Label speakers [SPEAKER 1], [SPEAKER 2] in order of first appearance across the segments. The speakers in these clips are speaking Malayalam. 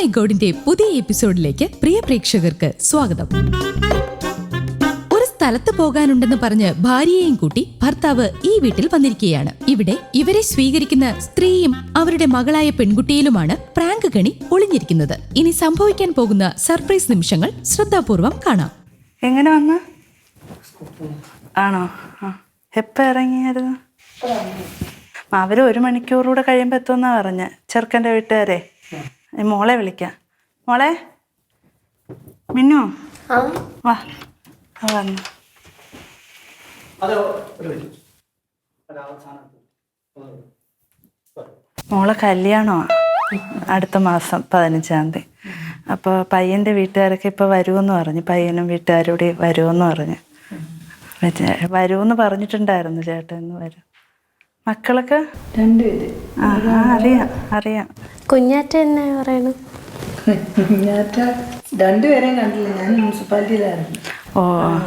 [SPEAKER 1] മൈ ഗോഡിന്റെ പുതിയ എപ്പിസോഡിലേക്ക് പ്രിയ പ്രേക്ഷകർക്ക് സ്വാഗതം. ഒരു സ്ഥലത്ത് പോകാനുണ്ടെന്ന് പറഞ്ഞ് ഭാര്യയെയും കൂട്ടി ഭർത്താവ് ഈ വീട്ടിൽ വന്നിരിക്കുകയാണ്. ഇവിടെ ഇവരെ സ്വീകരിക്കുന്ന സ്ത്രീയും അവരുടെ മകളായ പെൺകുട്ടിയിലുമാണ് പ്രാങ്ക് കണി ഒളിഞ്ഞിരിക്കുന്നത്. ഇനി സംഭവിക്കാൻ പോകുന്ന സർപ്രൈസ് നിമിഷങ്ങൾ ശ്രദ്ധാപൂർവം കാണാം.
[SPEAKER 2] എങ്ങനെ വന്ന് ആണോ? എപ്പോ ഇറങ്ങിയായിരുന്നു? അവര് 1 മണിക്കൂറൂടെ കഴിയുമ്പോ എത്തുമെന്നാ പറഞ്ഞ ചെറുക്കൻ്റെ വീട്ടുകാരെ. മോളെ വിളിക്കാം. മോളെ മിന്നു വാ വന്നു. മോളെ കല്യാണമാണ് അടുത്ത മാസം 15-ാം തീയതി. അപ്പോൾ പയ്യൻ്റെ വീട്ടുകാരൊക്കെ ഇപ്പോൾ വരുമെന്ന് പറഞ്ഞു. പയ്യനും വീട്ടുകാരോടെ വരുമെന്ന് പറഞ്ഞു. വരുമെന്ന് പറഞ്ഞിട്ടുണ്ടായിരുന്നു ചേട്ടൻ. ഇന്ന് വരും. മക്കളൊക്കെ
[SPEAKER 3] 2 പേര്.
[SPEAKER 2] അറിയാം.
[SPEAKER 4] കുഞ്ഞാറ്റ എന്നാ പറയുന്നു?
[SPEAKER 3] കുഞ്ഞാറ്റ 2 പേരെയും കണ്ടില്ല. ഞാൻ മുനിസിപ്പാലിറ്റിയിലായിരുന്നു.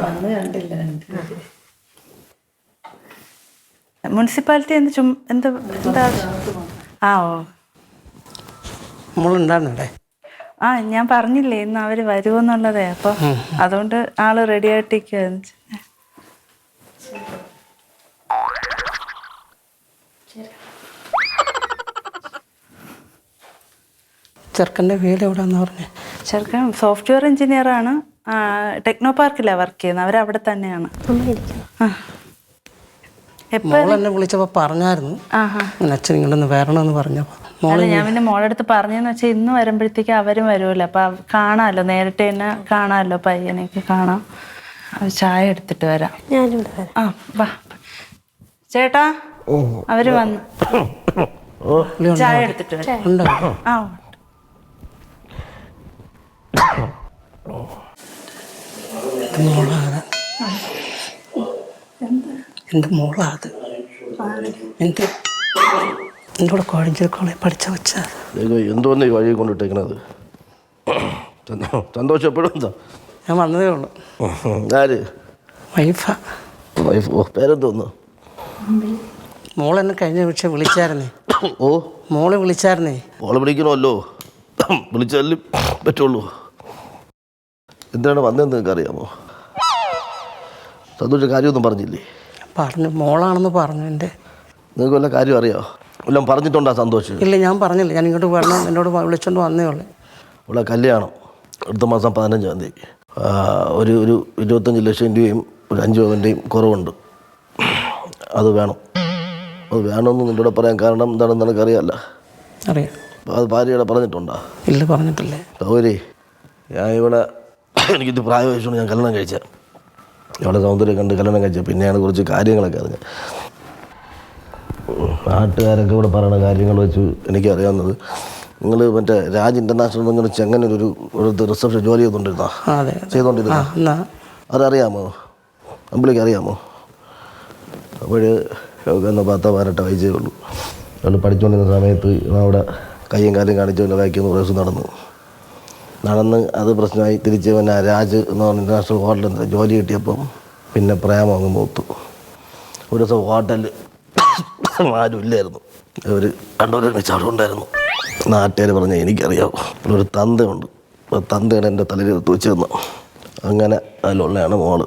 [SPEAKER 3] വന്ന് കണ്ടില്ല 2 പേര്.
[SPEAKER 2] മുനിസിപ്പാലിറ്റി എന്താ?
[SPEAKER 5] മോളുണ്ടായിരുന്നേ?
[SPEAKER 2] ഞാൻ പറഞ്ഞില്ലേ ഇന്ന് അവര് വരുമെന്നുള്ളതേ. അപ്പൊ അതുകൊണ്ട് ആള് റെഡി ആയിട്ടിരിക്കുകയായിരുന്നു.
[SPEAKER 5] ചെറുക്കൻ്റെ വീട് എവിടെയാന്ന് പറഞ്ഞേ?
[SPEAKER 2] ചെറുക്കൻ സോഫ്റ്റ്വെയർ എഞ്ചിനീയറാണ്. ടെക്നോ പാർക്കിലാണ് വർക്ക് ചെയ്യുന്നത്. അവരവിടെ തന്നെയാണ്.
[SPEAKER 5] മോളെന്നെ വിളിച്ചപ്പോൾ പറഞ്ഞായിരുന്നു അച്ഛൻ ഇങ്ങോട്ടൊന്ന് വരണമെന്ന് പറഞ്ഞപ്പോൾ.
[SPEAKER 2] അല്ല, ഞാൻ പിന്നെ മോളുടെ അടുത്ത് പറഞ്ഞെന്ന് വെച്ചാൽ ഇന്ന് വരുമ്പോഴത്തേക്ക് അവരും വരുമല്ലോ. അപ്പൊ കാണാമല്ലോ, നേരിട്ട് തന്നെ കാണാമല്ലോ, പയ്യനേക്ക് കാണാം. ചായ എടുത്തിട്ട് വരാം. വാ ചേട്ടാ, അവര് വന്നു. ചായ എടുത്തിട്ട് വരാം.
[SPEAKER 5] എൻ്റെ മോളാത്. എൻ്റെ കൂടെ കോളേജിൽ പഠിച്ച വെച്ച
[SPEAKER 6] എന്തോന്ന് ഈ വഴി കൊണ്ടിട്ടേക്കണത്? സന്തോഷപ്പെടും. എന്താ
[SPEAKER 5] ഞാൻ വന്നതേ ഉള്ളൂ.
[SPEAKER 6] ആര്?
[SPEAKER 5] വൈഫാ.
[SPEAKER 6] വൈഫ്? ഓ, പേരെന്തോന്ന്?
[SPEAKER 5] മോളെന്നെ കഴിഞ്ഞ പക്ഷേ വിളിച്ചായിരുന്നേ.
[SPEAKER 6] ഓ,
[SPEAKER 5] മോളെ വിളിച്ചായിരുന്നേ.
[SPEAKER 6] മോളെ വിളിക്കണമല്ലോ, വിളിച്ചാലും പറ്റുള്ളൂ. എന്താണ് വന്നതെന്ന് നിങ്ങൾക്ക് അറിയാമോ? സന്തോഷ കാര്യമൊന്നും പറഞ്ഞില്ലേ?
[SPEAKER 5] പറഞ്ഞു, മോളാണെന്ന് പറഞ്ഞു.
[SPEAKER 6] നിങ്ങൾക്ക് വല്ല കാര്യം അറിയാമോ? വല്ലതും പറഞ്ഞിട്ടുണ്ടോ സന്തോഷം?
[SPEAKER 5] ഇല്ല, ഞാൻ പറഞ്ഞില്ല. ഞാൻ ഇങ്ങോട്ട് വരണം, എന്നോട് വിളിച്ചോണ്ട് വന്നേ ഉള്ളൂ.
[SPEAKER 6] ഇവിടെ കല്യാണം അടുത്ത മാസം 15-ാം തീയതി. ഒരു 25 ലക്ഷം രൂപയും ഒരു 5 പവൻ്റെയും കുറവുണ്ട്. അത് വേണമെന്ന് നിന്നോട് പറയാൻ കാരണം എന്താണെന്ന് നിനക്കറിയാമല്ലോ.
[SPEAKER 5] അറിയാം.
[SPEAKER 6] അത് ഭാര്യയുടെ പറഞ്ഞിട്ടുണ്ടോ?
[SPEAKER 5] ഇല്ല, പറഞ്ഞിട്ടില്ലേ.
[SPEAKER 6] സൗകര്യ ഞാൻ ഇവിടെ എനിക്കിത് പ്രായവശമാണ് ഞാൻ കല്യാണം കഴിച്ചത്. അവിടെ സൗന്ദര്യം കണ്ട് കല്യാണം കഴിച്ചത്. പിന്നെയാണ് കുറച്ച് കാര്യങ്ങളൊക്കെ അറിഞ്ഞത്. നാട്ടുകാരൊക്കെ ഇവിടെ പറയുന്ന കാര്യങ്ങൾ വെച്ച് എനിക്കറിയാവുന്നത്, നിങ്ങൾ മറ്റേ രാജ് ഇൻ്റർനാഷണൽ പറഞ്ഞ ചെങ്ങന്നൊരു റിസപ്ഷൻ ജോലി ചെയ്തുകൊണ്ടിരുന്ന അതറിയാമോ? അമ്പിളിക്ക് അറിയാമോ? അപ്പോൾ ഒന്ന് 10-18 വയസ്സേ ഉള്ളൂ. അവൾ പഠിച്ചുകൊണ്ടിരുന്ന സമയത്ത് അവിടെ കയ്യും കാലും കാണിച്ചുകൊണ്ട് വായിക്കുന്ന പ്രശ്നം നടന്ന് അത് പ്രശ്നമായി. തിരിച്ച് പിന്നെ രാജ് എന്ന് പറഞ്ഞ ഇൻ്റർനാഷണൽ ഹോട്ടലിൽ ജോലി കിട്ടിയപ്പം പിന്നെ പ്രേമം അങ്ങ് മൂത്തു. ഒരു ദിവസം ഹോട്ടലിൽ ആരും ഇല്ലായിരുന്നു. അവർ 2 പേരും ചടവുണ്ടായിരുന്നു. നാട്ടുകാർ പറഞ്ഞ എനിക്കറിയാം, ഒരു തന്തയുണ്ട്. തന്തയാണ് എൻ്റെ തലയിൽ വെച്ച് തന്നു. അങ്ങനെ അതിലുള്ളതാണ് മോള്.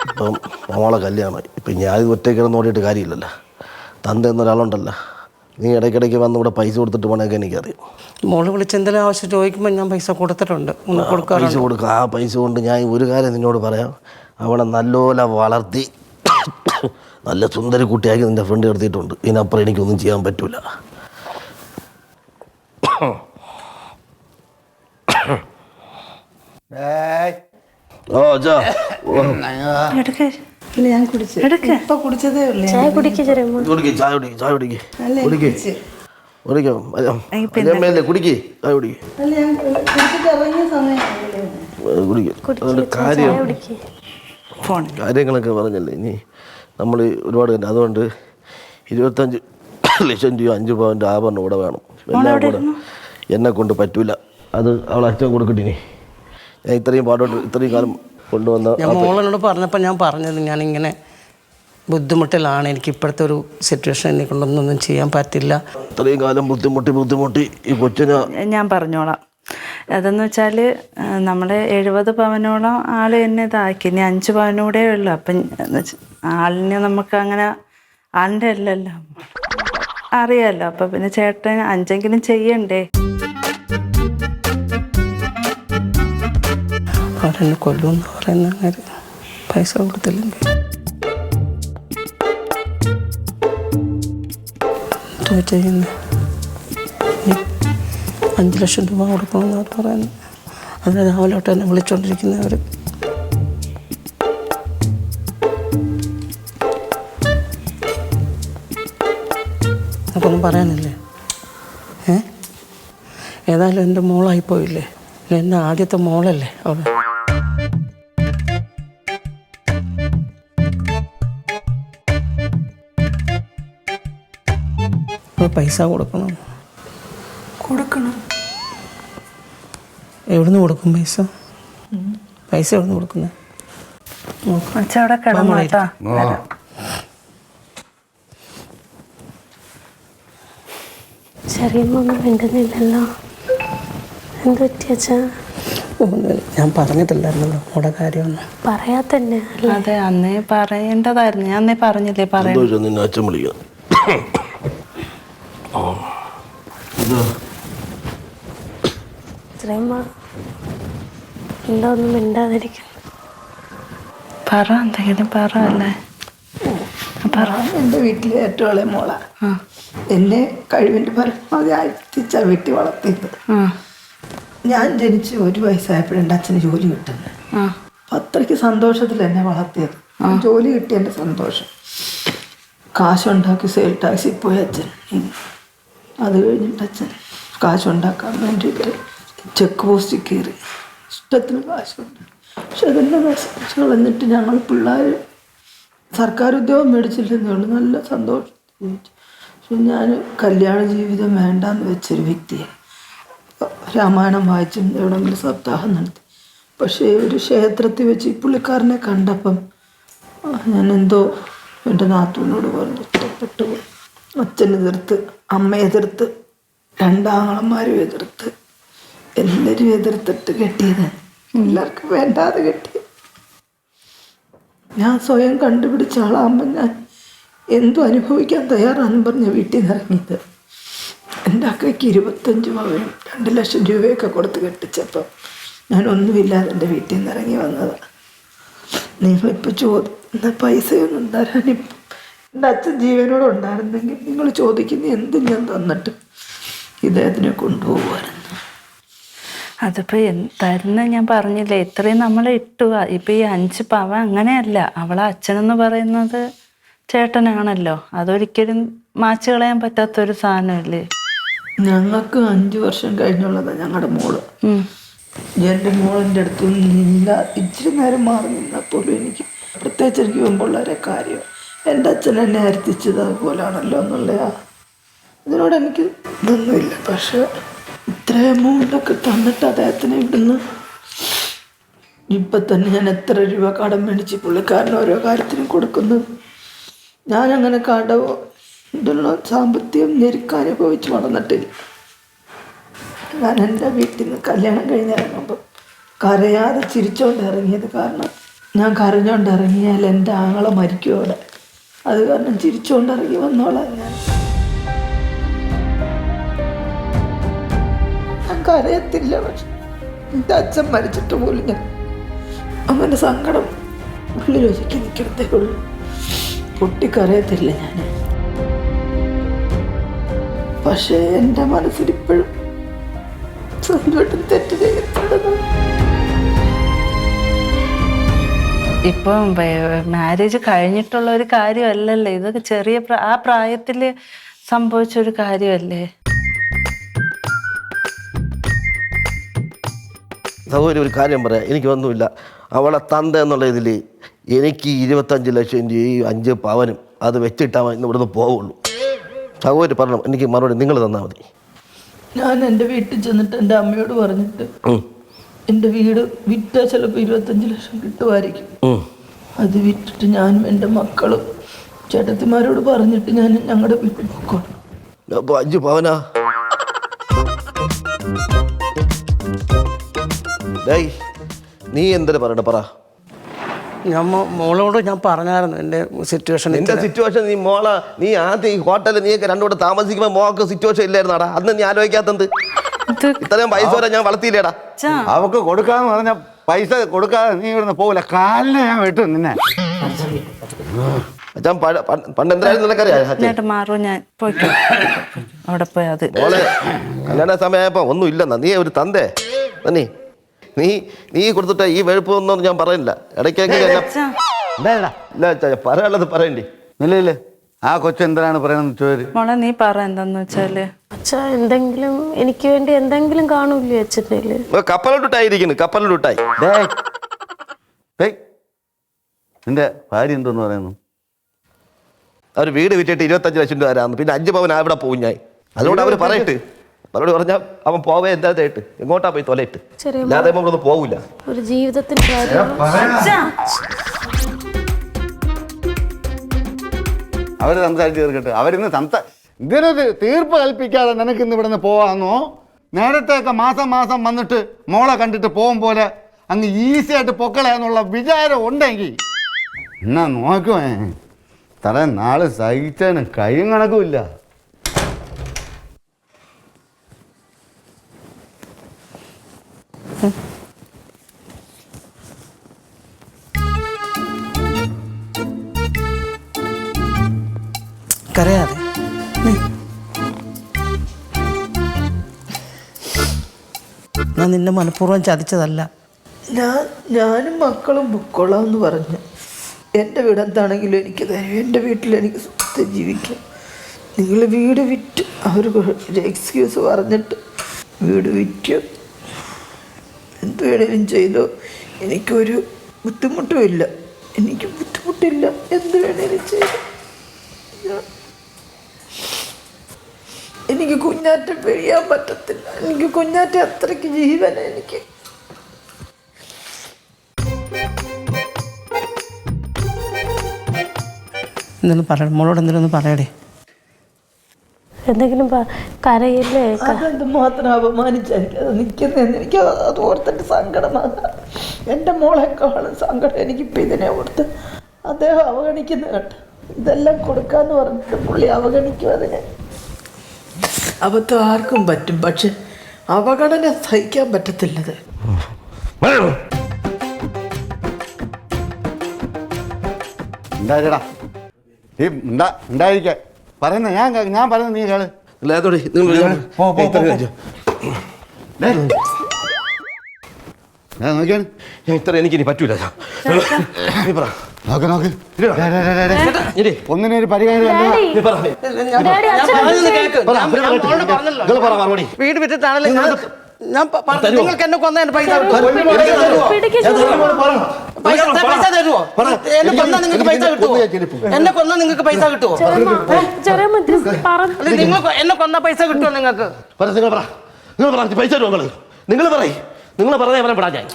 [SPEAKER 6] ഇപ്പം മോളെ കല്യാണമായി. ഇപ്പം ഞാൻ ഒറ്റയ്ക്കിടന്ന് ഓടിയിട്ട് കാര്യമില്ലല്ലോ. തന്ത എന്നൊരാളുണ്ടല്ലോ. നീ ഇടയ്ക്കിടയ്ക്ക് വന്ന് ഇവിടെ പൈസ കൊടുത്തിട്ട് പോകണമെങ്കിൽ എനിക്കറിയാം.
[SPEAKER 5] മോള് വിളിച്ച് എന്തെങ്കിലും ആവശ്യം ചോദിക്കുമ്പോൾ ഞാൻ പൈസ കൊടുത്തിട്ടുണ്ട്.
[SPEAKER 6] പൈസ കൊടുക്കുക. ആ പൈസ കൊണ്ട് ഞാൻ ഒരു കാര്യം നിന്നോട് പറയാം. അവളെ നല്ലപോലെ വളർത്തി നല്ല സുന്ദരി കുട്ടിയാക്കി നിൻ്റെ ഫ്രണ്ട് എടുത്തിട്ടുണ്ട്. ഇതിനപ്പുറം എനിക്കൊന്നും ചെയ്യാൻ പറ്റൂല.
[SPEAKER 3] ഞാൻ കുടിച്ചതേ ഉള്ളൂ.
[SPEAKER 6] ചായ കുടിക്ക്. കാര്യങ്ങളൊക്കെ പറഞ്ഞല്ലേ. ഇനി നമ്മൾ ഒരുപാട് തന്നെ. അതുകൊണ്ട് 25 ലക്ഷം രൂപ 5 പവൻ്റെ ആഭരണം ഇവിടെ വേണം. എല്ലാം കൂടെ എന്നെ കൊണ്ട് പറ്റൂല. അത് അവൾ അച്ഛൻ കൊടുക്കട്ടിനി. ഞാൻ ഇത്രയും പാടോട്ട് ഇത്രയും കാലം കൊണ്ടുവന്ന
[SPEAKER 5] മോളെന്നോട് പറഞ്ഞപ്പോൾ ഞാൻ പറഞ്ഞത് ഞാനിങ്ങനെ ബുദ്ധിമുട്ടിലാണ്. എനിക്ക് ഇപ്പോഴത്തെ ഒരു സിറ്റുവേഷൻ എന്നെ കൊണ്ടൊന്നും ചെയ്യാൻ പറ്റില്ല.
[SPEAKER 6] ഇത്രയും കാലം ബുദ്ധിമുട്ടി ഈ കൊച്ചിനെ
[SPEAKER 2] ഞാൻ പറഞ്ഞോളാം. അതെന്ന് വെച്ചാൽ നമ്മൾ 70 പവനോളം ആൾ തന്നെ ഇതാക്കി. ഇനി 5 പവനൂടെ ഉള്ളു. അപ്പം ആളിനെ നമുക്ക് അങ്ങനെ ആളിൻ്റെ അല്ലല്ലോ അറിയാമല്ലോ. അപ്പം പിന്നെ ചേട്ടൻ 5എങ്കിലും ചെയ്യണ്ടേ.
[SPEAKER 5] അവരെന്നെ കൊല്ലുമെന്ന് പറയുന്ന കാര്യം പൈസ കൊടുത്തില്ലെങ്കിൽ എന്തുവാ ചെയ്യുന്നത്? 5 ലക്ഷം രൂപ കൊടുക്കണമെന്നാണ് പറയുന്നത്. അതിന് രാവിലെ തൊട്ട് എന്നെ വിളിച്ചോണ്ടിരിക്കുന്നവർ. അപ്പോൾ ഒന്നും പറയാനില്ലേ? ഏതായാലും എൻ്റെ മോളായിപ്പോയില്ലേ. എൻ്റെ ആദ്യത്തെ മോളല്ലേ അവൾ. പൈസ കൊടുക്കണം. എവിടുന്ന് കൊടുക്കും പൈസ? എവിടുന്ന് കൊടുക്കുന്നത്?
[SPEAKER 2] അവിടെ കിടന്നോട്ടാ.
[SPEAKER 4] ചെറിയമ്മൊന്നും മിണ്ടുന്നില്ലല്ലോ. എന്ത് പറ്റിയച്ചാ?
[SPEAKER 5] ഞാൻ പറഞ്ഞിട്ടില്ലായിരുന്നല്ലോ മോടെ കാര്യമൊന്നും.
[SPEAKER 4] പറയാത്തന്നെ.
[SPEAKER 2] അതെ, അന്നേ പറയേണ്ടതായിരുന്നു. ഞാൻ അന്നേ പറഞ്ഞില്ലേ പറയാം.
[SPEAKER 6] നിന്നെ അച്ഛൻ വിളിക്കാം.
[SPEAKER 4] ചെറിയമ്മ എന്താ ഒന്നും മിണ്ടാതിരിക്കുന്നു?
[SPEAKER 2] പറ, എന്തെങ്കിലും പറ. അല്ലേ പറ.
[SPEAKER 3] എൻ്റെ വീട്ടിലെ ഏറ്റവും ഇളയ മോളാ. എന്നെ കഴിവിൻ്റെ പരമാവധി അയത്തിച്ച വീട്ടിൽ വളർത്തിയത്. ഞാൻ ജനിച്ച് 1 വയസ്സായപ്പോഴും എൻ്റെ അച്ഛന് ജോലി കിട്ടുന്നത്. അപ്പം അത്രയ്ക്ക് സന്തോഷത്തിൽ എന്നെ വളർത്തിയത്. ജോലി കിട്ടിയ എൻ്റെ സന്തോഷം. കാശുണ്ടാക്കി സെയിൽ ടാക്സിൽ പോയി അച്ഛൻ. അത് കഴിഞ്ഞിട്ട് അച്ഛൻ കാശുണ്ടാക്കാൻ വേണ്ടി ചെക്ക് പോസ്റ്റിൽ കയറി ഇഷ്ടത്തിന് കാശുണ്ട്. പക്ഷെ അതെല്ലാം നശിപ്പിച്ച് കളഞ്ഞിട്ട് ഞങ്ങൾ പിള്ളേർ സർക്കാർ ഉദ്യോഗം മേടിച്ചില്ലെന്നേ ഉള്ളൂ. നല്ല സന്തോഷം. പക്ഷെ ഞാൻ കല്യാണ ജീവിതം വേണ്ടാന്ന് വെച്ചൊരു വ്യക്തിയാണ്. രാമായണം വായിച്ചും എവിടെയെങ്കിലും സപ്താഹം നടത്തി. പക്ഷേ ഒരു ക്ഷേത്രത്തിൽ വെച്ച് ഈ പുള്ളിക്കാരനെ കണ്ടപ്പം ഞാൻ എന്തോ എൻ്റെ നാത്തൂനോട് പറഞ്ഞു ഇഷ്ടപ്പെട്ടു. അച്ഛനെതിർത്ത്, അമ്മയെ എതിർത്ത്, 2 ആങ്ങളമാരും എതിർത്ത്, എല്ലാവരും എതിർത്തിട്ട് കെട്ടിയത്. എല്ലാവർക്കും വേണ്ടാതെ കെട്ടിയത്. ഞാൻ സ്വയം കണ്ടുപിടിച്ച ആളാകുമ്പോൾ ഞാൻ എന്തും അനുഭവിക്കാൻ തയ്യാറാണെന്ന് പറഞ്ഞ വീട്ടിൽ നിന്ന് ഇറങ്ങിയത്. എൻ്റെ അക്കയ്ക്ക് 25 പവനും 2 ലക്ഷം രൂപയൊക്കെ കൊടുത്ത് കെട്ടിച്ചപ്പം ഞാൻ ഒന്നുമില്ലാതെ എൻ്റെ വീട്ടിൽ നിന്ന് ഇറങ്ങി വന്നതാണ്. നിങ്ങളിപ്പോൾ ചോദിക്കുന്ന പൈസയൊന്നും തരാനിപ്പം എൻ്റെ അച്ഛൻ ജീവനോട് ഉണ്ടായിരുന്നെങ്കിൽ നിങ്ങൾ ചോദിക്കുന്ന എന്തും ഞാൻ തന്നിട്ട് ഇദ്ദേഹത്തിനെ കൊണ്ടുപോകുമായിരുന്നു.
[SPEAKER 2] അതിപ്പോൾ തരുന്ന ഞാൻ പറഞ്ഞില്ലേ, ഇത്രയും നമ്മൾ ഇട്ടു. ഇപ്പം ഈ 5 പവൻ അങ്ങനെയല്ല. അവളെ അച്ഛനെന്ന് പറയുന്നത് ചേട്ടനാണല്ലോ. അതൊരിക്കലും മാച്ച് കളയാൻ പറ്റാത്തൊരു സാധനമല്ലേ.
[SPEAKER 3] ഞങ്ങൾക്ക് 5 വർഷം കഴിഞ്ഞുള്ളതാണ് ഞങ്ങളുടെ മോള്. എൻ്റെ മോളിൻ്റെ അടുത്ത് നിന്നില്ല. ഇച്ചിരി നേരം മാറി നിന്നാൽ പോലും എനിക്ക് പ്രത്യേകിച്ച് എനിക്ക് മുമ്പുള്ളവരെ കാര്യം എൻ്റെ അച്ഛൻ എന്നെ അരുത്തിച്ചത് അതുപോലാണല്ലോ എന്നുള്ള ഇതിനോട് എനിക്ക് ഇതൊന്നുമില്ല. പക്ഷെ ഇത്ര എമൗണ്ടൊക്കെ തന്നിട്ട് അദ്ദേഹത്തിന് ഇവിടുന്ന് ഇപ്പം തന്നെ ഞാൻ എത്ര രൂപ കടം മേടിച്ച് പുള്ളിക്കാരൻ ഓരോ കാര്യത്തിനും കൊടുക്കുന്നത്. ഞാനങ്ങനെ കടവോ ഇതിനുള്ള സാമ്പത്തികം ഞെരുക്കം അനുഭവിച്ച് വളർന്നിട്ടില്ല. ഞാൻ എൻ്റെ വീട്ടിൽ നിന്ന് കല്യാണം കഴിഞ്ഞിറങ്ങുമ്പോൾ കരയാതെ ചിരിച്ചോണ്ട് ഇറങ്ങിയത്. കാരണം ഞാൻ കരഞ്ഞോണ്ട് ഇറങ്ങിയാൽ എൻ്റെ ആങ്ങളെ മരിക്കും അവിടെ. അത് കാരണം ചിരിച്ചോണ്ട് ഇറങ്ങി വന്നോളാം. ഞാൻ കരയത്തില്ല. പക്ഷെ എൻ്റെ അച്ഛൻ മരിച്ചിട്ട് പോലും ഞാൻ അവൻ്റെ സങ്കടം ഉള്ളിൽ ഒതുക്കി നിൽക്കത്തേ ഉള്ളൂ. പൊട്ടിക്കരയത്തില്ല ഞാൻ. പക്ഷേ എൻ്റെ മനസ്സിലിപ്പോഴും സ്വന്തമായിട്ടും തെറ്റ് ചെയ്യപ്പെടുന്നു.
[SPEAKER 2] ഇപ്പം മാരേജ് കഴിഞ്ഞിട്ടുള്ള ഒരു കാര്യമല്ലല്ലോ ഇതൊക്കെ. ചെറിയ ആ പ്രായത്തിൽ സംഭവിച്ചൊരു കാര്യമല്ലേ.
[SPEAKER 6] സഹോദരി ഒരു കാര്യം പറയാം, എനിക്കൊന്നുമില്ല. അവളെ തന്ത എന്നുള്ള ഇതിൽ എനിക്ക് 25 ലക്ഷം രൂപയും 5 പവനും അത് വെച്ചിട്ടാൽ ഇന്ന് ഇവിടുന്ന് പോവുള്ളൂ. സഹോദരി പറഞ്ഞു, എനിക്ക് മറുപടി നിങ്ങൾ തന്നാൽ മതി.
[SPEAKER 3] ഞാൻ എൻ്റെ വീട്ടിൽ ചെന്നിട്ട് എൻ്റെ അമ്മയോട് പറഞ്ഞിട്ട് എൻ്റെ വീട് വിറ്റാൽ ചിലപ്പോൾ 25 ലക്ഷം കിട്ടുമായിരിക്കും. അത് വിറ്റിട്ട് ഞാനും എൻ്റെ മക്കളും ചേട്ടത്തിമാരോട് പറഞ്ഞിട്ട് ഞാൻ ഞങ്ങളുടെ വീട്ടിൽ പോയിക്കോളാം.
[SPEAKER 6] അപ്പോൾ 5 പവനാ? ഡേയ് നീ എന്തിനു പറയണ്ട പറ.
[SPEAKER 5] ഞാൻ മോളോട് ഞാൻ പറഞ്ഞായിരുന്നു എൻ്റെ സിറ്റുവേഷൻ.
[SPEAKER 6] നിന്റെ സിറ്റുവേഷൻ നീ ആദ്യം ഈ ഹോട്ടലിൽ നീയൊക്കെ രണ്ടുകൂടെ താമസിക്കുമ്പോൾ മോക്ക് സിറ്റുവേഷൻ ഇല്ലായിരുന്നാടാ? അന്ന് നീ ആലോചിക്കാത്തത് ഇത്രയും പൈസ വരെ ഞാൻ വളർത്തിയില്ലേടാ.
[SPEAKER 7] അവക്ക് കൊടുക്കാന്ന് പറഞ്ഞ പൈസ കൊടുക്കാതെ നീ ഇവിടുന്ന് പോവില്ല. കാലിനെ ഞാൻ വെട്ടും നിന്നെ.
[SPEAKER 6] അച്ഛൻ പണ്ട് എന്തായാലും നിനക്കറിയാം
[SPEAKER 2] മാറും, ഞാൻ പോയിക്കോ അവിടെ പോയി. അത്
[SPEAKER 6] മോളെ കല്യാണ സമയമായപ്പോ ഒന്നും ഇല്ലെന്നാ. നീ ഒരു തന്തേ നീ നീ നീ കൊടുത്തിട്ട് ഈ വെഴുപ്പ് ഒന്നും ഞാൻ പറയില്ല. ഇടയ്ക്കെങ്കിലും പറയാനുള്ളത് പറയണ്ടേ?
[SPEAKER 7] ഇല്ല ആ കൊച്ചെന്തിനാണ് പറയണെന്ന് ചോദിച്ചു.
[SPEAKER 2] മോളെ നീ പറ എന്താന്ന് വെച്ചാല്.
[SPEAKER 4] അച്ഛാ എന്തെങ്കിലും എനിക്ക് വേണ്ടി എന്തെങ്കിലും കാണൂലേ അച്ഛൻ്റെ?
[SPEAKER 6] കപ്പലോട്ടായിരിക്കുന്നു, കപ്പലോട്ടായി.
[SPEAKER 7] നിന്റെ ഭാര്യ എന്തോന്ന് പറയുന്നു?
[SPEAKER 6] അവർ വീട് വിറ്റിട്ട് 25 ലക്ഷം രൂപ തരാമെന്ന്. പിന്നെ 5 പവൻ അവിടെ പോകും ഞാൻ. അതുകൊണ്ട് അവർ പറയട്ട്. അവരോട് പറഞ്ഞാൽ അവൻ പോവേ എന്തായിട്ട് എങ്ങോട്ടാ പോയി തൊലയിട്ട്. അല്ലാതെ നമ്മളൊന്നും പോവില്ല.
[SPEAKER 4] ഒരു ജീവിതത്തിന്റെ കാര്യം
[SPEAKER 7] അവര് സംസാരിച്ച് തീർക്കട്ടെ. അവരിന്ന് ഇതിനൊരു തീർപ്പ് കൽപ്പിക്കാതെ നിനക്ക് ഇന്ന് ഇവിടെ നിന്ന് പോവാന്നോ? നേരത്തെയൊക്കെ മാസം മാസം വന്നിട്ട് മോളെ കണ്ടിട്ട് പോകും പോലെ അങ്ങ് ഈസി ആയിട്ട് പൊക്കളയാന്നുള്ള വിചാരം ഉണ്ടെങ്കിൽ എന്നാ നോക്കുവേ. ഇത്ര നാള് സഹിച്ചതിന് കൈയും കണക്കുമില്ല.
[SPEAKER 5] കരയാതെ ഞാൻ നിന്നെ മനഃപൂർവ്വം ചതിച്ചതല്ല.
[SPEAKER 3] ഞാനും മക്കളും പൊക്കോളാം എന്ന് പറഞ്ഞു. എൻ്റെ വീട് എന്താണെങ്കിലും എനിക്ക് തരും. എൻ്റെ വീട്ടിൽ എനിക്ക് സുഖത്തിൽ ജീവിക്കാം. നിങ്ങൾ വീട് വിറ്റ് അവർ ഒരു എക്സ്ക്യൂസ് പറഞ്ഞിട്ട് വീട് വിറ്റ് എന്ത് വേണേലും ചെയ്തോ. എനിക്കൊരു ബുദ്ധിമുട്ടുമില്ല. എനിക്ക് ബുദ്ധിമുട്ടില്ല. എന്ത് വേണേലും ചെയ്തു. എനിക്ക് കുഞ്ഞാറ്റം പിഴിയാൻ പറ്റത്തില്ല. എനിക്ക് കുഞ്ഞാറ്റ അത്രയ്ക്ക് ജീവന. എനിക്ക്
[SPEAKER 5] എന്തെങ്കിലും പറയണം മോളോട്, എന്തെങ്കിലും പറയടേ.
[SPEAKER 4] എന്തെങ്കിലും കരയില്ലേ?
[SPEAKER 3] അതെന്ത് മാത്രം അപമാനിച്ചായിരിക്കും അത് നിൽക്കുന്നതെന്ന് എനിക്ക് അത് ഓർത്തിട്ട് സങ്കടമാണ്. എൻ്റെ മോളെക്കാളും സങ്കടം എനിക്കിപ്പോൾ ഇതിനെ ഓർത്ത്. അദ്ദേഹം അവഗണിക്കുന്ന കേട്ടോ. ഇതെല്ലാം കൊടുക്കാന്ന് പറഞ്ഞിട്ട് പുള്ളി അവഗണിക്കും അതിനെ. അബദ്ധം ആർക്കും പറ്റും, പക്ഷെ അവഗണന സഹിക്കാൻ പറ്റത്തില്ലത്.
[SPEAKER 7] ഉണ്ടായിരടാ ഈ ഉണ്ടായിരിക്കാൻ പറയുന്ന ഞാൻ പറയുന്നത് നീ കേള്. നോക്കിയാണ്
[SPEAKER 6] ഞാൻ ഇത്ര എനിക്കിനി പറ്റൂല.
[SPEAKER 7] നോക്ക് നോക്ക്. ഒന്നിനൊരു പരിഹാരം.
[SPEAKER 5] വീട് വിറ്റിട്ടാണല്ലോ ഞാൻ നിങ്ങൾക്ക് എന്നെ കൊന്ന പൈസ പൈസ തരുമോ? എന്നെ കൊന്നാ നിങ്ങൾക്ക് പൈസ കിട്ടുമോ? എന്നെ കൊന്നാ നിങ്ങൾക്ക് പൈസ കിട്ടുമോ? നിങ്ങൾ എന്നെ കൊന്ന പൈസ കിട്ടുമോ നിങ്ങൾക്ക്?
[SPEAKER 6] പൈസ തരുമോ? നിങ്ങൾ പറയും. നിങ്ങൾ പറഞ്ഞ അവനെ വിടാ ഞാൻ.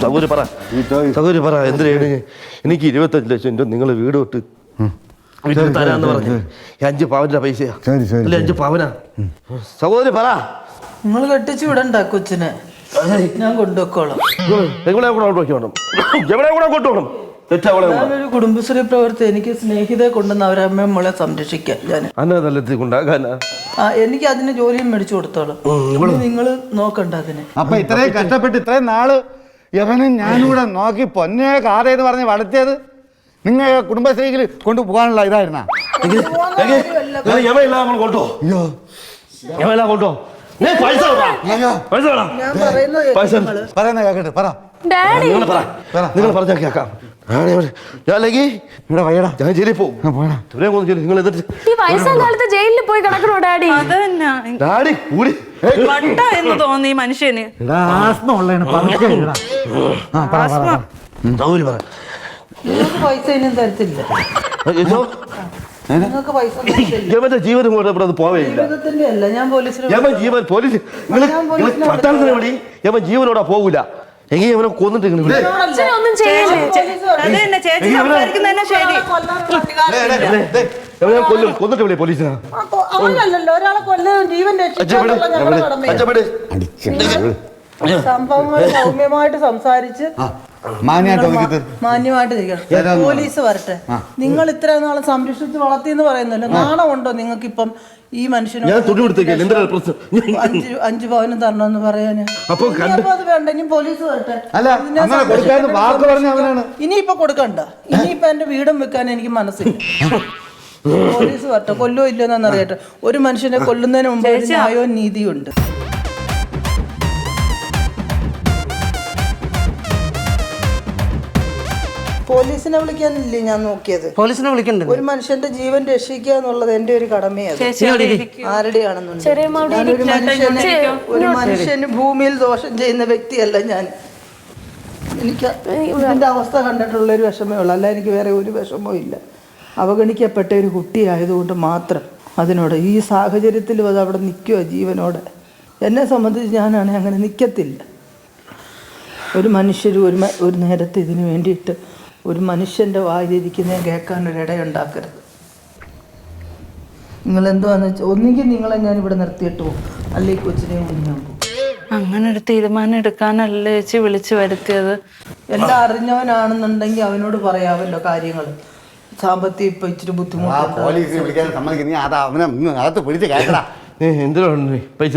[SPEAKER 6] സൗകര്യം പറ, സൗകര്യം പറ. എന്തിനാണ് എനിക്ക് 25 ലക്ഷം രൂപ നിങ്ങൾ വീട് തൊട്ട് വീട്ടിൽ തരാന്ന് പറഞ്ഞു. 5 പവന്റെ പൈസയാ അല്ലെ? 5 പവനാ. സൗകര്യം പറ.
[SPEAKER 3] നിങ്ങൾ കെട്ടിച്ചു വിടണ്ട കൊച്ചിനെ. ഞാൻ കൊണ്ടുവെക്കോളാം.
[SPEAKER 6] എവിടെ കൂടെ കൊണ്ടുപോകണം? എവിടെ കൂടെ കൊണ്ടുപോകണം?
[SPEAKER 3] ഞാനൊരു കുടുംബശ്രീ പ്രവർത്തി. എനിക്ക് സ്നേഹിതയെ കൊണ്ടുവന്ന് അവരെ അമ്മയും മോളെ സംരക്ഷിക്കാം. ഞാൻ എനിക്ക് അതിന് ജോലിയും മേടിച്ചു കൊടുത്തോളാം. നിങ്ങൾ നോക്കണ്ട അതിനെ.
[SPEAKER 7] അപ്പൊ ഇത്രയും കഷ്ടപ്പെട്ട് ഇത്രയും നാള് യവനും ഞാനൂടെ നോക്കി പൊന്നെ കാറേന്ന് പറഞ്ഞ് വളർത്തിയത് നിങ്ങൾ കുടുംബശ്രീയിൽ കൊണ്ടുപോകാനുള്ള ഇതായിരുന്നാ? പറയുന്ന കേക്കട്ടെ പറ.
[SPEAKER 6] നിങ്ങൾ പറഞ്ഞാൽ കേൾക്കാം. ഞാൻ ജയിലിൽ പോകും. നിങ്ങൾ
[SPEAKER 4] വയസ്സാകാലത്ത് ജയിലിൽ പോയി കിടക്കണോ ഡാഡി?
[SPEAKER 6] ഡാഡി കൂടി
[SPEAKER 2] എന്ന് തോന്നി മനുഷ്യന്.
[SPEAKER 7] ആസ്മ ഉള്ളതിന്
[SPEAKER 3] നിങ്ങൾക്ക് പൈസ ഇനിയും തരത്തില്ല. നിങ്ങൾക്ക് പൈസ
[SPEAKER 6] യവന്റെ ജീവനും കൂടെ ഇവിടെ പോവേയില്ല.
[SPEAKER 3] ജീവിതത്തിന്റെ അല്ല. ഞാൻ പോലീസിന്
[SPEAKER 6] യവൻ ജീവൻ പോലീസ് പട്ടാളത്തിന് വേണ്ടി യവൻ ജീവനോടെ പോകൂല. എങ്കിൽ അവനെ കൊന്നിട്ട് ഇങ്ങനെ വിട്.
[SPEAKER 4] ഒന്നും ചെയ്യല്ലേ
[SPEAKER 2] അതന്നെ ചേച്ചി സംസാരിക്കുന്നതന്നെ ശരി.
[SPEAKER 6] അവനെ കൊല്ലും, കൊന്നിട്ട് വിളി പോലീസിനാ.
[SPEAKER 3] അവനല്ലല്ലോ ഒരാളെ കൊല്ലും ജീവൻ രക്ഷിക്കാനുള്ള ഞങ്ങളുടെ കടമയാണ്. സംഭവങ്ങൾ സൗമ്യമായിട്ട് സംസാരിച്ച് മാന്യമായിട്ട് നിൽക്കണം. പോലീസ് വരട്ടെ. നിങ്ങൾ ഇത്ര നാളെ സംരക്ഷിച്ച് വളർത്തിയെന്ന് പറയുന്നല്ലോ, നാണമുണ്ടോ നിങ്ങൾക്ക് ഇപ്പം ഈ മനുഷ്യനോട് 5 പവനും തരണമെന്ന് പറയാന്? അപ്പൊ അത് വേണ്ട, ഇനി പോലീസ് വരട്ടെ. ഇനിയിപ്പൊ കൊടുക്കണ്ട, ഇനിയിപ്പൊ എന്റെ വീടും വെക്കാൻ എനിക്ക് മനസ്സില്ല. പോലീസ് വരട്ടെ, കൊല്ലോ ഇല്ലെന്ന് അറിയട്ടെ. ഒരു മനുഷ്യനെ കൊല്ലുന്നതിന് മുമ്പ് ഒരു ന്യായവും നീതിയും ഉണ്ട്. പോലീസിനെ വിളിക്കാനല്ലേ ഞാൻ നോക്കിയത്?
[SPEAKER 5] പോലീസിനെ വിളിക്കണ്ടേ?
[SPEAKER 3] ഒരു മനുഷ്യന്റെ ജീവൻ രക്ഷിക്കുക എന്നുള്ളത് എന്റെ ഒരു കടമയാണ്. ആരുടെയാണെന്നുണ്ട് ഒരു മനുഷ്യന് ഭൂമിയിൽ ദോഷം ചെയ്യുന്ന വ്യക്തിയല്ല ഞാൻ. എനിക്ക് ഇതിന്റെ അവസ്ഥ കണ്ടിട്ടുള്ള ഒരു വിഷമേ ഉള്ളൂ, അല്ല എനിക്ക് വേറെ ഒരു വിഷമവും ഇല്ല. അവഗണിക്കപ്പെട്ട ഒരു കുട്ടിയായതുകൊണ്ട് മാത്രം അതിനോട് ഈ സാഹചര്യത്തിലും അത് അവിടെ നിൽക്കുക ജീവനോടെ. എന്നെ സംബന്ധിച്ച് ഞാനാണെങ്കിൽ അങ്ങനെ നിൽക്കത്തില്ല. ഒരു മനുഷ്യർ ഒരു നേരത്തെ ഇതിനു വേണ്ടിയിട്ട് ഒരു മനുഷ്യൻ്റെ വായിലിരിക്കുന്നതിനെ കേൾക്കാനൊരിടയുണ്ടാക്കരുത്. നിങ്ങളെന്തുവാന്ന് വെച്ചാൽ ഒന്നുകിൽ നിങ്ങളെ ഞാൻ ഇവിടെ നിർത്തിയിട്ട് പോകും, അല്ലെങ്കിൽ കൊച്ചിനെ കൊണ്ട് ഞാൻ പോകും.
[SPEAKER 2] അങ്ങനെ ഒരു തീരുമാനം എടുക്കാനല്ലേ ചേച്ചി വിളിച്ചു വരുത്തിയത്?
[SPEAKER 3] എല്ലാം അറിഞ്ഞവനാണെന്നുണ്ടെങ്കിൽ അവനോട് പറയാമല്ലോ കാര്യങ്ങൾ. സാമ്പത്തികം ഇപ്പൊ ഇച്ചിരി ബുദ്ധിമുട്ടുണ്ട്.
[SPEAKER 6] പൈസ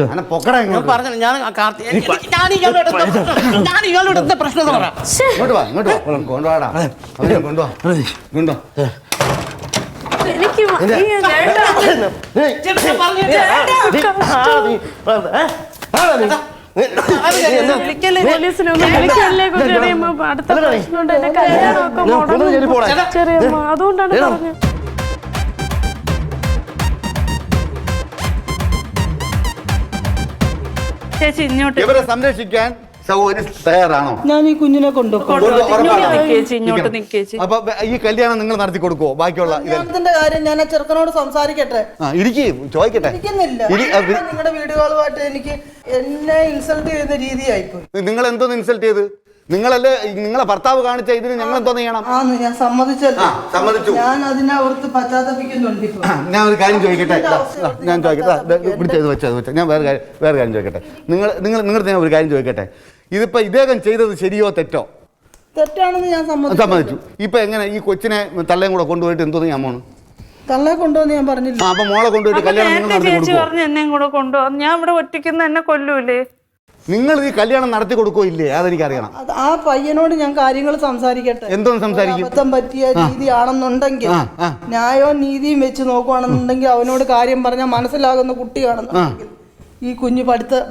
[SPEAKER 4] അതുകൊണ്ടാണ് പറഞ്ഞത്.
[SPEAKER 2] ചേച്ചി ഇങ്ങോട്ട്
[SPEAKER 7] ഇവരെ സംരക്ഷിക്കാൻ തയ്യാറാണോ?
[SPEAKER 3] ഞാൻ ഈ കുഞ്ഞിനെ കൊണ്ടുപോകും.
[SPEAKER 2] ഇങ്ങോട്ട് നിക്കേച്ചി.
[SPEAKER 7] അപ്പൊ ഈ കല്യാണം നിങ്ങൾ നടത്തി കൊടുക്കുവോ? ബാക്കിയുള്ള
[SPEAKER 3] കല്യാണത്തിന്റെ കാര്യം ഞാൻ ആ ചെറുക്കനോട് സംസാരിക്കട്ടെ.
[SPEAKER 7] ചോദിക്കട്ടെ.
[SPEAKER 3] നിങ്ങളുടെ വീടുകളുമായിട്ട് എനിക്ക് എന്നെ ഇൻസൾട്ട് ചെയ്യുന്ന രീതിയായിപ്പോയി.
[SPEAKER 7] നിങ്ങൾ എന്തോന്ന് ഇൻസൾട്ട് ചെയ്ത്? നിങ്ങളല്ലേ നിങ്ങളെ ഭർത്താവ് കാണിച്ച ഇതിന് ഞങ്ങൾ എന്തോന്ന് ചെയ്യണം?
[SPEAKER 3] ഞാൻ സമ്മതിച്ചല്ലോ.
[SPEAKER 7] സമ്മതിച്ചു.
[SPEAKER 3] ഞാൻ അതിനെ ഓർത്ത് പശ്ചാത്തപിക്കുന്നുണ്ട് ഇപ്പൊ.
[SPEAKER 7] ഞാൻ ഒരു കാര്യം ചോദിക്കട്ടെ. ഞാൻ ചോദിക്കട്ടെ. ഞാൻ വേറെ കാര്യം ചോദിക്കട്ടെ. നിങ്ങൾ ഒരു കാര്യം ചോദിക്കട്ടെ. ഇതിപ്പോ ഇദ്ദേഹം ചെയ്തത് ശരിയോ തെറ്റോ?
[SPEAKER 3] തെറ്റാണെന്ന് ഞാൻ
[SPEAKER 7] സമ്മതിച്ചു. ഇപ്പൊ എങ്ങനെ ഈ കൊച്ചിനെ തള്ളയും കൂടെ കൊണ്ടുപോയിട്ട് എന്തോന്ന് ഞാൻ പോണ്?
[SPEAKER 3] തള്ളെ കൊണ്ടുപോന്ന് ഞാൻ പറഞ്ഞില്ല.
[SPEAKER 7] അപ്പൊ മോളെ കൊണ്ടുപോയിട്ട് കല്യാണം നിങ്ങൾ നടത്തി
[SPEAKER 2] ചേച്ചി
[SPEAKER 7] കൊടുക്കുവോ?
[SPEAKER 2] പറഞ്ഞു എന്നെയും കൂടെ കൊണ്ടുപോകാം. ഞാൻ ഇവിടെ ഒറ്റയ്ക്കുന്ന എന്നെ കൊല്ലൂലേ?
[SPEAKER 7] നിങ്ങൾ ഈ കല്യാണം നടത്തി കൊടുക്കോ ഇല്ലേ? അതെനിക്കറിയണം.
[SPEAKER 3] ആ പയ്യനോട് ഞാൻ കാര്യങ്ങൾ സംസാരിക്കട്ടെ.
[SPEAKER 7] എന്തോന്ന് സംസാരിക്കും?
[SPEAKER 3] അബദ്ധം പറ്റിയ രീതിയാണെന്നുണ്ടെങ്കിൽ ന്യായവും നീതിയും വെച്ച് നോക്കുവാണെന്നുണ്ടെങ്കിൽ അവനോട് കാര്യം പറഞ്ഞാൽ മനസ്സിലാകുന്ന കുട്ടിയാണെന്നുണ്ടെങ്കിൽ ഈ കുഞ്ഞ്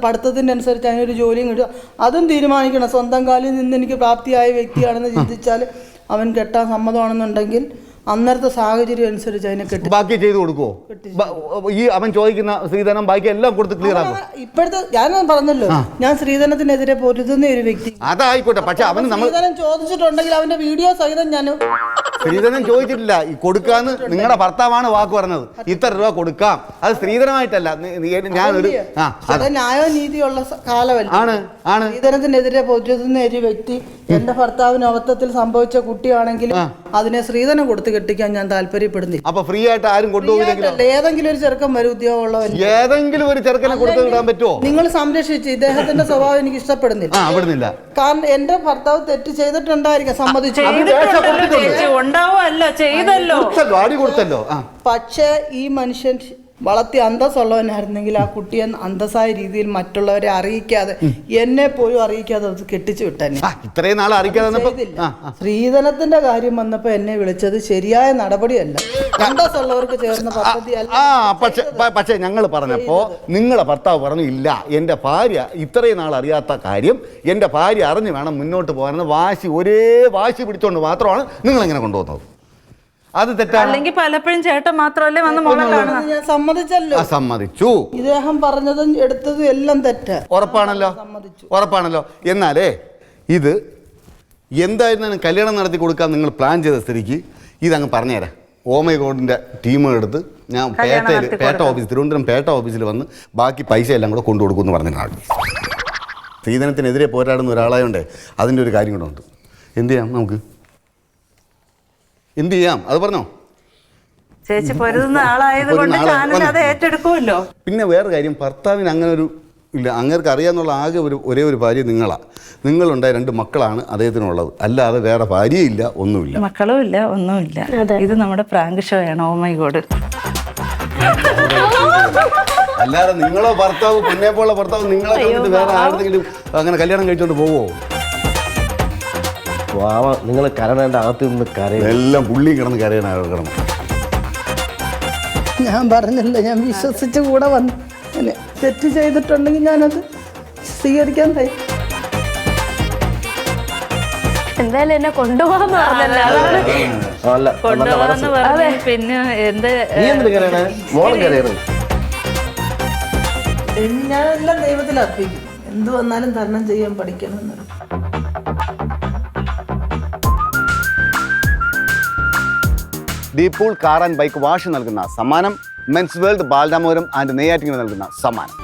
[SPEAKER 3] പഠിത്തത്തിൻ്റെ അനുസരിച്ച് അതിനൊരു ജോലിയും കിട്ടുക, അതും തീരുമാനിക്കണം. സ്വന്തം കാലിൽ നിന്ന് എനിക്ക് പ്രാപ്തിയായ വ്യക്തിയാണെന്ന് ചിന്തിച്ചാൽ അവൻ കെട്ടാൻ സമ്മതമാണെന്നുണ്ടെങ്കിൽ അന്നേരത്തെ സാഹചര്യം അനുസരിച്ച് അതിനെ കെട്ടി
[SPEAKER 7] ബാക്കി ചെയ്ത് കൊടുക്കുവോ? ഈ അവൻ ചോദിക്കുന്ന സ്ത്രീധനം ബാക്കി എല്ലാം കൊടുത്ത് ക്ലിയർ ആക്കും.
[SPEAKER 3] ഇപ്പോഴത്തെ ഞാൻ പറഞ്ഞല്ലോ, ഞാൻ സ്ത്രീധനത്തിനെതിരെ പൊരുതുന്ന ഒരു വ്യക്തി.
[SPEAKER 7] അതായിക്കോട്ടെ, പക്ഷെ അവന്
[SPEAKER 3] സ്ത്രീധനം ചോദിച്ചിട്ടുണ്ടെങ്കിൽ അവന്റെ വീഡിയോ സഹിതം ഞാൻ
[SPEAKER 7] സ്ത്രീധനം ചോദിച്ചിട്ടില്ല. ഈ കൊടുക്കാന്ന് നിങ്ങളുടെ ഭർത്താവാണ് വാക്ക് പറഞ്ഞത്. ഇത്ര രൂപ കൊടുക്കാം, അത് സ്ത്രീധനമായിട്ടല്ല. ഞാനൊരു
[SPEAKER 3] ന്യായവും നീതിയുള്ള കാലമല്ല. സ്ത്രീധനത്തിനെതിരെ പൊരുതുന്ന ഒരു വ്യക്തി എന്റെ ഭർത്താവിന് അബദ്ധത്തിൽ സംഭവിച്ച കുട്ടിയാണെങ്കിൽ അതിനെ സ്ത്രീധനം കൊടുത്ത് കെട്ടിക്കാൻ ഞാൻ താല്പര്യപ്പെടുന്നില്ല.
[SPEAKER 7] അപ്പൊ ഫ്രീ ആയിട്ട് ആരും കൊണ്ടുപോകില്ല.
[SPEAKER 3] ഏതെങ്കിലും ഒരു ചെറുക്കൻ വരും ഉദ്യോഗമുള്ളവൻ,
[SPEAKER 7] ഏതെങ്കിലും ഒരു ചെറുക്കനെ കൊടുത്തു വിടാൻ പറ്റുമോ?
[SPEAKER 3] നിങ്ങൾ സംരക്ഷിച്ച്. ഇദ്ദേഹത്തിന്റെ സ്വഭാവം എനിക്ക് ഇഷ്ടപ്പെടുന്നില്ല. കാരണം എന്റെ ഭർത്താവ് തെറ്റ് ചെയ്തിട്ടുണ്ടായിരിക്കാം, സമ്മതിച്ചു. പക്ഷേ ഈ മനുഷ്യൻ വളർത്തി അന്തസ്സുള്ളവനായിരുന്നെങ്കിൽ ആ കുട്ടിയെ അന്തസ്സായ രീതിയിൽ മറ്റുള്ളവരെ അറിയിക്കാതെ, എന്നെ പോലും അറിയിക്കാതെ അത് കെട്ടിച്ചു വിട്ടെന്നെ.
[SPEAKER 7] ഇത്രയും നാളെ അറിയിക്കാതെ
[SPEAKER 3] സ്ത്രീധനത്തിന്റെ കാര്യം വന്നപ്പോ എന്നെ വിളിച്ചത് ശരിയായ നടപടിയല്ല, അന്തസ്സുള്ളവർക്ക് ചേർന്ന പദ്ധതി അല്ല.
[SPEAKER 7] പക്ഷേ ഞങ്ങൾ പറഞ്ഞപ്പോ നിങ്ങളെ ഭർത്താവ് പറഞ്ഞു, ഇല്ല എന്റെ ഭാര്യ ഇത്രയും നാൾ അറിയാത്ത കാര്യം എന്റെ ഭാര്യ അറിഞ്ഞു വേണം മുന്നോട്ട് പോകാനെന്ന് ഒരേ വാശി പിടിച്ചോണ്ട് മാത്രമാണ് നിങ്ങൾ എങ്ങനെ കൊണ്ടുപോകുന്നത്. അത് തെറ്റാണ്.
[SPEAKER 2] അല്ലെങ്കിൽ പലപ്പോഴും ചേട്ടൻ മാത്രമല്ലേ വന്ന് മോളെ കാണുന്നത്.
[SPEAKER 3] ഞാൻ സമ്മതിച്ചല്ലോ.
[SPEAKER 7] സമ്മതിച്ചു.
[SPEAKER 3] ഇദ്ദേഹം പറഞ്ഞതും എടുത്തതും എല്ലാം തെറ്റാ.
[SPEAKER 7] ഉറപ്പാണല്ലോ. എന്നാലേ ഇത് എന്തായിരുന്നാലും കല്യാണം നടത്തി കൊടുക്കാൻ നിങ്ങൾ പ്ലാൻ ചെയ്ത സ്ഥിതിക്ക് ഇതങ്ങ് പറഞ്ഞുതരാം. ഓമൈ ഗോഡിന്റെ ടീം എടുത്ത് ഞാൻ തിരുവനന്തപുരം പേട്ട ഓഫീസിൽ വന്ന് ബാക്കി പൈസ എല്ലാം കൂടെ കൊണ്ടു കൊടുക്കുമെന്ന് പറഞ്ഞിട്ടാണ്. സ്ത്രീധനത്തിനെതിരെ പോരാടുന്ന ഒരാളായതുകൊണ്ടേ അതിൻ്റെ ഒരു കാര്യം കൂടെ ഉണ്ട്. എന്ത് ചെയ്യാം നമുക്ക്? എന്ത് ചെയ്യാം അത് പറഞ്ഞോ.
[SPEAKER 2] ചേച്ചി പൊരുതുന്ന ആളായത് കൊണ്ട് ഞാനും അത് ഏറ്റെടുക്കുമല്ലോ.
[SPEAKER 7] പിന്നെ വേറെ കാര്യം, ഭർത്താവിന് അങ്ങനെ ഒരു ഇല്ല, അങ്ങേർക്ക് അറിയാന്നുള്ള ആകെ ഒരേ ഒരു ഭാര്യ നിങ്ങളാണ്. നിങ്ങളുണ്ടായ 2 മക്കളാണ് അദ്ദേഹത്തിനുള്ളത്, അല്ലാതെ വേറെ ഭാര്യയില്ല, ഒന്നുമില്ല.
[SPEAKER 2] മക്കളും ഇല്ല, ഒന്നുമില്ല. ഇത് നമ്മുടെ പ്രാങ്ക് ഷോ ആണ്. Oh my God.
[SPEAKER 7] അല്ലാതെ നിങ്ങളോ ഭർത്താവ് പൊന്നേപ്പോലുള്ള ഭർത്താവ് നിങ്ങളെ കണ്ടിട്ട് വേറെ ആരുടെങ്കിലും അങ്ങനെ കല്യാണം കഴിച്ചോണ്ട് പോവോ?
[SPEAKER 6] നിങ്ങൾ കരണേണ്ട അകത്ത് നിന്ന് കരയും.
[SPEAKER 7] എല്ലാം പുള്ളി കിടന്ന് കരയണം.
[SPEAKER 3] ഞാൻ പറഞ്ഞില്ല, ഞാൻ വിശ്വസിച്ച് കൂടെ വന്നു. അല്ലെ, തെറ്റ് ചെയ്തിട്ടുണ്ടെങ്കിൽ ഞാനത് സ്വീകരിക്കാൻ തയ്യാ.
[SPEAKER 4] എന്തായാലും എന്നെ കൊണ്ടുപോകാന്ന് പറഞ്ഞല്ലോ.
[SPEAKER 6] അല്ല
[SPEAKER 2] കൊണ്ടുപോകാന്ന് പറഞ്ഞു. പിന്നെ എന്ത്
[SPEAKER 6] നീ എന്തിനു കരയണേ? മോളും കരയണേ.
[SPEAKER 3] ഞാനെല്ലാം ദൈവത്തിൽ അർപ്പിക്കും. എന്ത് വന്നാലും തരണം ചെയ്യാൻ പഠിക്കണം എന്ന്.
[SPEAKER 7] ഡീപൂൾ കാർ ആൻഡ് ബൈക്ക് വാഷ് നൽകുന്ന സമ്മാനം, മെൻസ് വേൾഡ് ബാലരാമപുരം ആൻഡ് നെയ്യാറ്റിങ്ങിന് നൽകുന്ന സമ്മാനം.